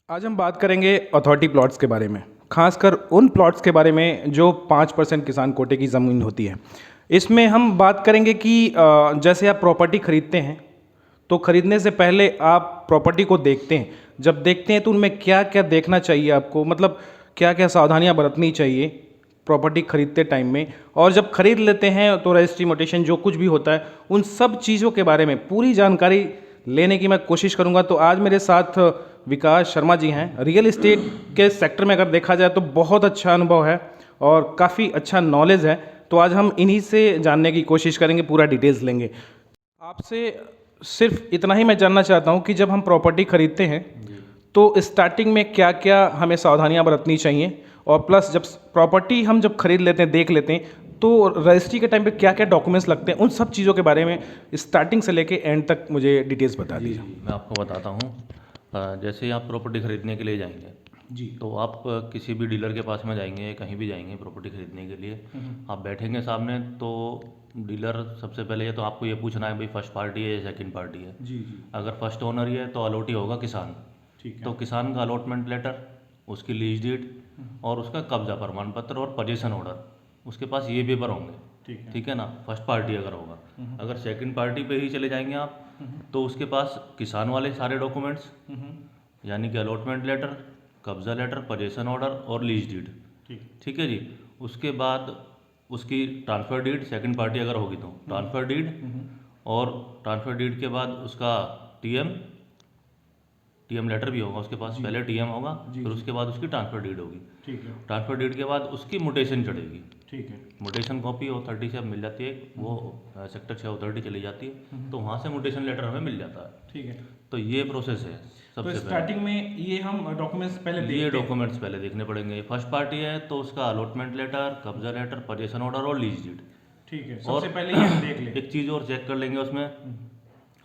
आज हम बात करेंगे अथॉरिटी प्लॉट्स के बारे में, खासकर उन प्लॉट्स के बारे में जो 5% किसान कोटे की ज़मीन होती है। इसमें हम बात करेंगे कि जैसे आप प्रॉपर्टी खरीदते हैं तो खरीदने से पहले आप प्रॉपर्टी को देखते हैं। जब देखते हैं तो उनमें क्या क्या देखना चाहिए आपको, मतलब क्या क्या सावधानियां बरतनी चाहिए प्रॉपर्टी खरीदते टाइम में। और जब खरीद लेते हैं तो रजिस्ट्री मोटेशन जो कुछ भी होता है उन सब चीज़ों के बारे में पूरी जानकारी लेने की मैं कोशिश करूंगा। तो आज मेरे साथ विकास शर्मा जी हैं। रियल एस्टेट के सेक्टर में अगर देखा जाए तो बहुत अच्छा अनुभव है और काफ़ी अच्छा नॉलेज है। तो आज हम इन्हीं से जानने की कोशिश करेंगे, पूरा डिटेल्स लेंगे आपसे। सिर्फ इतना ही मैं जानना चाहता हूँ कि जब हम प्रॉपर्टी खरीदते हैं तो स्टार्टिंग में क्या क्या हमें सावधानियां बरतनी चाहिए, और प्लस जब प्रॉपर्टी हम जब खरीद लेते हैं, देख लेते हैं, तो रजिस्ट्री के टाइम पे क्या क्या डॉक्यूमेंट्स लगते हैं, उन सब चीज़ों के बारे में स्टार्टिंग से लेके एंड तक मुझे डिटेल्स बता जी दीजिए। जी मैं आपको बताता हूँ। जैसे ही आप प्रॉपर्टी खरीदने के लिए जाएंगे जी। तो आप किसी भी डीलर के पास में जाएंगे, कहीं भी जाएंगे प्रॉपर्टी खरीदने के लिए। आप बैठेंगे सामने तो डीलर सबसे पहले ये तो आपको ये पूछना है भाई फर्स्ट पार्टी है या सेकंड पार्टी है। जी जी। अगर फर्स्ट ओनर ही है तो अलॉटी होगा किसान। ठीक है। तो किसान का अलॉटमेंट लेटर, उसकी लीज डीड और उसका कब्जा प्रमाण पत्र और पोजीशन ऑर्डर, उसके पास ये पेपर होंगे। ठीक है। ठीक है ना, फर्स्ट पार्टी अगर होगा। अगर सेकंड पार्टी पे ही चले जाएंगे आप तो उसके पास किसान वाले सारे डॉक्यूमेंट्स, यानी कि अलॉटमेंट लेटर, कब्जा लेटर, पोजीशन ऑर्डर और लीज डीड। ठीक। ठीक है जी। उसके बाद उसकी ट्रांसफ़र डीड, सेकंड पार्टी अगर होगी तो ट्रांसफ़र डीड, और ट्रांसफ़र डीड के बाद उसका टीएम, टीएम लेटर भी होगा उसके पास। जी। पहले टीएम होगा, जी फिर जी। उसके बाद उसकी ट्रांसफ़र डीड होगी। ठीक है। ट्रांसफ़र डीड के बाद उसकी मुटेशन चढ़ेगी। ठीक है। मुटेशन कॉपी अथॉरिटी से अब मिल जाती है, वो सेक्टर 6 अथॉरिटी चली जाती है, तो वहाँ से मुटेशन लेटर हमें मिल जाता है। ठीक है। तो ये प्रोसेस है तो सबसे पहले। स्टार्टिंग में ये हम डॉक्यूमेंट्स पहले ये देखते हैं। डॉक्यूमेंट्स पहले देखने पड़ेंगे। फर्स्ट पार्टी है तो उसका अलॉटमेंट लेटर, कब्जा लेटर, पोजीशन ऑर्डर और लीज डीड। ठीक है, और सबसे पहले ये हम देख लें। एक चीज़ और चेक कर लेंगे उसमें,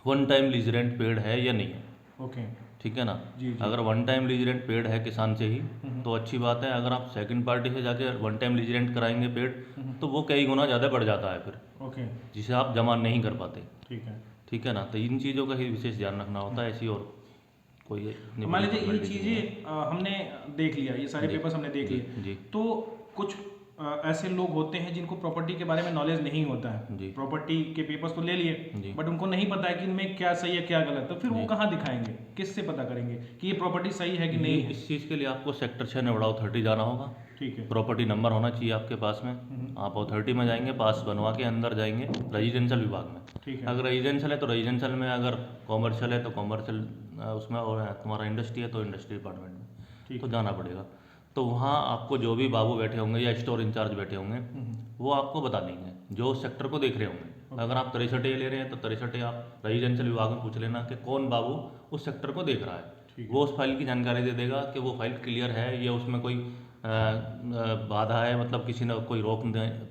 one time lease rent paid है या नहीं है। ओके। ठीक है ना। जी जी। अगर one time lease rent paid है किसान से ही तो अच्छी बात है। अगर आप सेकंड पार्टी से जाके वन टाइम लीज रेंट कराएंगे पेड तो वो कई गुना ज़्यादा बढ़ जाता है फिर, ओके। जिसे आप जमा नहीं कर पाते। ठीक है। ठीक है ना। तो इन चीज़ों का ही विशेष ध्यान रखना होता है। ऐसी और कोई इतनी मान बड़ी लीजिए ये फॉर्मेलिटीज नहीं है। चीज़ें हमने देख लिया, ये सारे जी पेपर्स हमने देख जी लिए। जी तो कुछ ऐसे लोग होते हैं जिनको प्रॉपर्टी के बारे में नॉलेज नहीं होता है। जी प्रॉपर्टी के पेपर्स तो ले लिए, जी बट उनको नहीं पता है कि इनमें क्या सही है क्या गलत, तो फिर वो जी। कहाँ दिखाएंगे, किससे पता करेंगे कि ये प्रॉपर्टी सही है कि ये नहीं है। इस चीज़ के लिए आपको सेक्टर 6 नोएडा अथॉरिटी जाना होगा। ठीक है। प्रॉपर्टी नंबर होना चाहिए आपके पास में। आप अथॉरिटी में जाएंगे, पास बनवा के अंदर जाएंगे रेजिडेंशियल विभाग में। ठीक है। अगर रेजिडेंशियल है तो रेजिडेंशियल में, अगर कॉमर्शियल है तो कॉमर्शियल उसमें, और तुम्हारा इंडस्ट्री है तो इंडस्ट्री डिपार्टमेंट में ठीक तो है। जाना पड़ेगा। तो वहाँ आपको जो भी बाबू बैठे होंगे या स्टोर इंचार्ज बैठे होंगे वो आपको बता देंगे जो उस सेक्टर को देख रहे होंगे। अगर आप 63 ले रहे हैं तो 63 आप रेजिडेंशियल विभाग में पूछ लेना कि कौन बाबू उस सेक्टर को देख रहा है। ठीक है। वो उस फाइल की जानकारी दे देगा कि वो फाइल क्लियर है या उसमें कोई बाधा है, मतलब किसी ने कोई रोक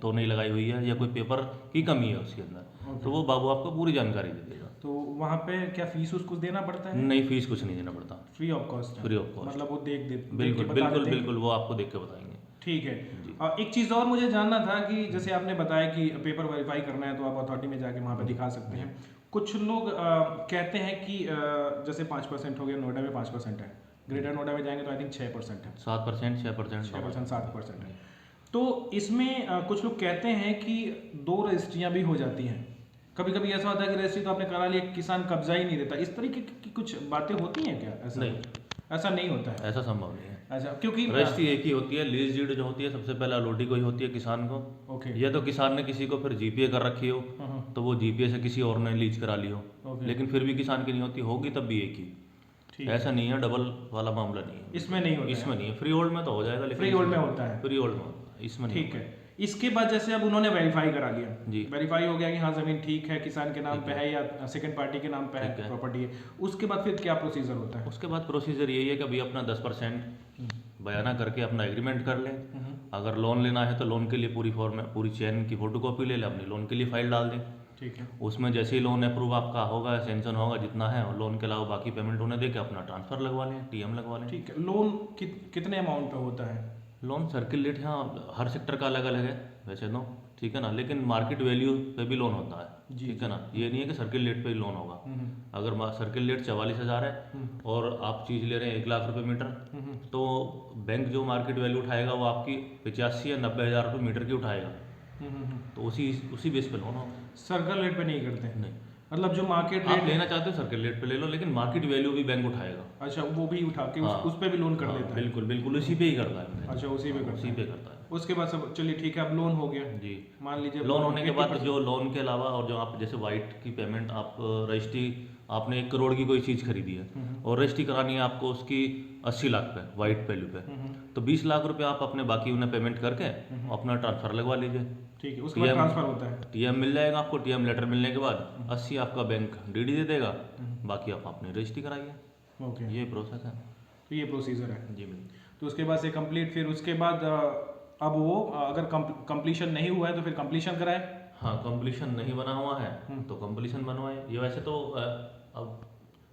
तो नहीं लगाई हुई है या कोई पेपर की कमी है उसके अंदर। तो वो बाबू आपको पूरी जानकारी दे देगा। तो वहाँ पे क्या फीस उसको देना पड़ता है? नहीं, फीस कुछ नहीं देना पड़ता। फ्री ऑफ कॉस्ट है? Free of cost. मतलब वो देख के बिल्कुल बता बिल्कुल देते हैं। बिल्कुल, वो आपको देख के बताएंगे। ठीक है। जी एक चीज़ और मुझे जानना था कि जैसे आपने बताया कि पेपर वेरीफाई करना है तो आप अथॉरिटी में जाके वहाँ पे दिखा सकते हैं। कुछ लोग कहते हैं कि जैसे 5% हो गया, नोएडा में 5% है, ग्रेटर नोएडा में जाएंगे तो आई थिंक 6% है। 7%, 6%, 6%, 7% है। तो इसमें कुछ लोग कहते हैं कि 2 रजिस्ट्रियाँ भी हो जाती हैं। कभी कभी ऐसा होता है कि रजिस्ट्री तो आपने करा लिया, किसान कब्जा ही नहीं देता। इस तरीके की कुछ बातें होती हैं क्या? ऐसा नहीं, ऐसा नहीं होता है। ऐसा संभव नहीं है। अच्छा, क्योंकि रजिस्ट्री एक ही होती है। लीज डीड जो होती है सबसे पहले अलॉटी को ही होती है किसान को। ओके। या तो किसान ने किसी को फिर जीपीए कर रखी हो तो वो जीपीए से किसी और ने लीज करा ली हो, ओके। लेकिन फिर भी किसान की नहीं होती, होगी तब भी एक ही। ठीक ऐसा नहीं है, डबल वाला मामला नहीं है। इसमें नहीं होता इसमें नहीं है। फ्री होल्ड में तो हो जाएगा, लेकिन फ्री होल्ड में होता है। फ्री होल्ड में होता है, इसमें नहीं ठीक है। इसके बाद जैसे अब उन्होंने वेरीफाई करा लिया, जी। वेरीफाई हो गया कि हाँ ज़मीन ठीक है, किसान के नाम ठीक पे है या सेकंड पार्टी के नाम पे ठीक है है। प्रॉपर्टी है, उसके बाद फिर क्या प्रोसीजर होता है? उसके बाद प्रोसीजर यही है कि अभी अपना 10% बयाना करके अपना एग्रीमेंट कर लें। अगर लोन लेना है तो लोन के लिए पूरी फॉर्म पूरी चेन की फोटोकॉपी ले लें, अपनी लोन के लिए फाइल डाल दें। ठीक है। उसमें जैसे ही लोन अप्रूव आपका होगा, सेंक्शन होगा जितना है, और लोन के अलावा बाकी पेमेंट उन्हें दे के अपना ट्रांसफ़र लगवा लें, टीएम लगवा लें। ठीक है। लोन कितने अमाउंट पे होता है? लोन सर्किल रेट यहाँ हर सेक्टर का अलग अलग है वैसे तो। ठीक है ना, लेकिन मार्केट वैल्यू पे भी लोन होता है, ठीक है ना। ये नहीं है कि सर्किल रेट पे ही लोन होगा। अगर सर्किल रेट 44,000 है और आप चीज़ ले रहे हैं 1,00,000 रुपये मीटर, तो बैंक जो मार्केट वैल्यू उठाएगा वो आपकी 85 या 90,000 रुपये मीटर की उठाएगा। तो उसी बेस पे लोन होगा। सर्कल रेट पे नहीं करते हैं? नहीं, मतलब जो मार्केट आप रेट लेना चाहते हो सर्किल रेट पे ले लो, लेकिन मार्केट वैल्यू भी बैंक उठाएगा। अच्छा, वो भी उठा के हाँ, उस पे भी लोन कर हाँ, देता है? बिल्कुल बिल्कुल उसी पे ही करता है। अच्छा, उसी पे करता उसी है। पे करता है उसके बाद सब चलिए ठीक है, अब लोन हो गया जी। मान लीजिए। लोन होने के बाद जो लोन के अलावा और जो आप जैसे वाइट की पेमेंट, आप रजिस्ट्री, आपने 1 करोड़ की कोई चीज़ खरीदी है और रजिस्ट्री करानी है आपको उसकी 80 लाख पे वाइट वैल्यू पे, तो 20 लाख रुपए आप अपने बाकी उन्हें पेमेंट करके अपना ट्रांसफ़र लगवा लीजिए। ठीक है, उसके बाद ट्रांसफर होता है? टीएम मिल जाएगा आपको। टीएम लेटर मिलने के बाद 80 आपका बैंक डीडी दे देगा, बाकी आप अपनी रजिस्ट्री कराइए। ओके, ये प्रोसेस है। तो ये प्रोसीजर है जी बिल्कुल। तो उसके बाद से कंप्लीट, फिर उसके बाद अब वो अगर कंप्लीशन नहीं हुआ है तो फिर कंप्लीशन कराए? हाँ, कंप्लीशन नहीं बना हुआ है तो कंप्लीशन बनवाए। ये वैसे तो अब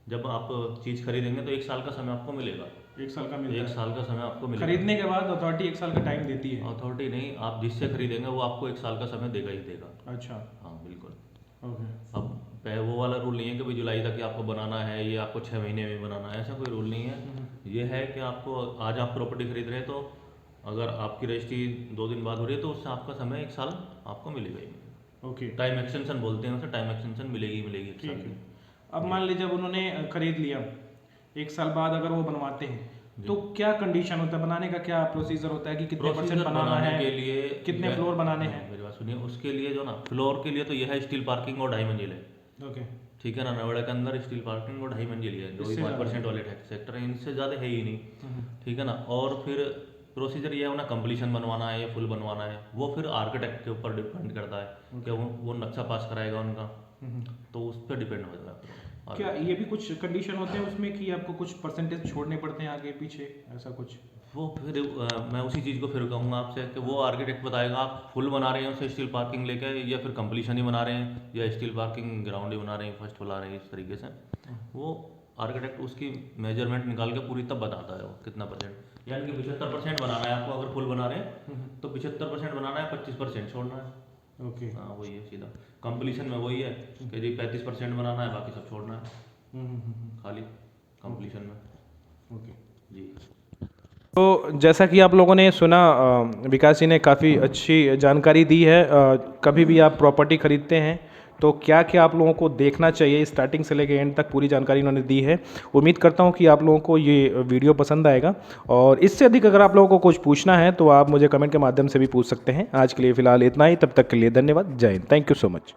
जब आप चीज़ खरीदेंगे तो 1 साल का समय आपको मिलेगा। 1 साल का मिलता 1 है? साल का समय आपको मिलेगा। खरीदने के बाद अथॉरिटी 1 साल का टाइम देती है? अथॉरिटी नहीं, आप जिससे खरीदेंगे वो आपको 1 साल का समय देगा ही देगा। अच्छा, हाँ बिल्कुल। ओके। अब वो वाला रूल नहीं है कि भाई जुलाई तक ही आपको बनाना है, ये आपको 6 महीने में बनाना है, ऐसा कोई रूल नहीं है। ये है कि आपको आज आप प्रॉपर्टी खरीद रहे हैं तो अगर आपकी रजिस्ट्री 2 दिन बाद हो रही है तो उससे आपका समय 1 साल आपको मिलेगा ही मिलेगा। ओके, टाइम एक्सटेंशन बोलते हैं उसे, टाइम एक्सटेंशन मिलेगी ही मिलेगी 1 साल ठीक की। है। अब मान लीजिए जब उन्होंने खरीद लिया, 1 साल बाद अगर वो बनवाते हैं तो क्या कंडीशन होता है? बनाने का क्या प्रोसीजर होता है कि कितने परसेंट प्रोसीजर बनाना बनाने है, के लिए कितने फ्लोर बनाने हैं? मेरी बात सुनिए, उसके लिए जो ना फ्लोर के लिए तो यह है स्टील पार्किंग और 2.5 मंजिल है, ओके, ठीक है ना। नोएडा के अंदर स्टील पार्किंग और 2.5 मंजिल है, जो भी 5% वाले टैक्स सेक्टर है, इनसे ज़्यादा है ही नहीं, ठीक है ना। और फिर प्रोसीजर ये है ना, कंप्लीशन बनवाना है या फुल बनवाना है, वो फिर आर्किटेक्ट के ऊपर डिपेंड करता है कि वो नक्शा पास कराएगा उनका, तो उस पर डिपेंड होता है। क्या ये भी कुछ कंडीशन होते हैं उसमें कि आपको कुछ परसेंटेज छोड़ने पड़ते हैं आगे पीछे, ऐसा कुछ? वो फिर मैं उसी चीज़ को फिर कहूँगा आपसे कि वो आर्किटेक्ट बताएगा आप फुल बना रहे हैं उसे स्टील पार्किंग लेके, या फिर कंप्लीशन ही बना रहे हैं, या स्टील पार्किंग ग्राउंड ही बना रहे हैं, फर्स्ट बना रहे हैं, इस तरीके से वो आर्किटेक्ट उसकी मेजरमेंट निकाल के पूरी तब बताता है वो कितना परसेंट। यानी कि 75% बनाना है आपको, अगर फुल बना रहे हैं तो 75% बनाना है, 25% छोड़ना है। ओके, हाँ वही है सीधा। कंप्लीशन में वही है कि जी 35% बनाना है, बाकी सब छोड़ना है खाली कंप्लीशन में। ओके जी। तो जैसा कि आप लोगों ने सुना, विकास जी ने काफ़ी अच्छी जानकारी दी है। कभी भी आप प्रॉपर्टी खरीदते हैं तो क्या क्या आप लोगों को देखना चाहिए, स्टार्टिंग से लेकर एंड तक पूरी जानकारी उन्होंने दी है। उम्मीद करता हूं कि आप लोगों को ये वीडियो पसंद आएगा, और इससे अधिक अगर आप लोगों को कुछ पूछना है तो आप मुझे कमेंट के माध्यम से भी पूछ सकते हैं। आज के लिए फ़िलहाल इतना ही, तब तक के लिए धन्यवाद। जय Hind, thank you so much.